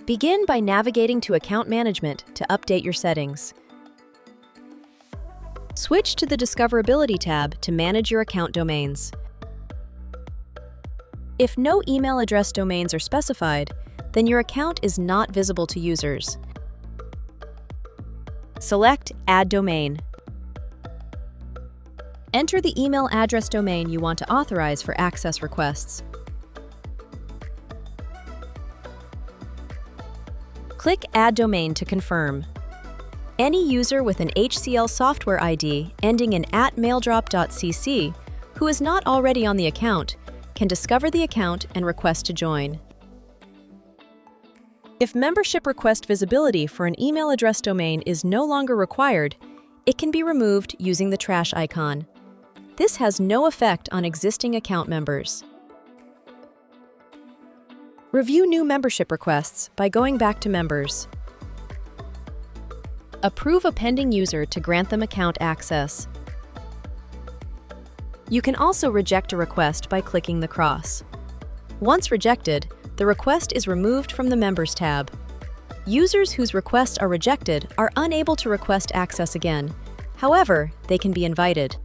Begin by navigating to Account Management to update your settings. Switch to the Discoverability tab to manage your account domains. If no email address domains are specified, then your account is not visible to users. Select Add Domain. Enter the email address domain you want to authorize for access requests. Click Add Domain to confirm. Any user with an HCLSoftware ID ending in @maildrop.cc who is not already on the account can discover the account and request to join. If membership request visibility for an email address domain is no longer required, it can be removed using the trash icon. This has no effect on existing account members. Review new membership requests by going back to Members. Approve a pending user to grant them account access. You can also reject a request by clicking the cross. Once rejected, the request is removed from the Members tab. Users whose requests are rejected are unable to request access again. However, they can be invited.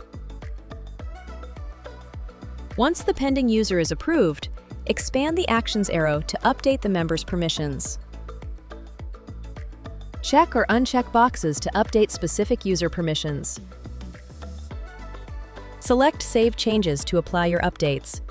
Once the pending user is approved, expand the Actions arrow to update the member's permissions. Check or uncheck boxes to update specific user permissions. Select Save Changes to apply your updates.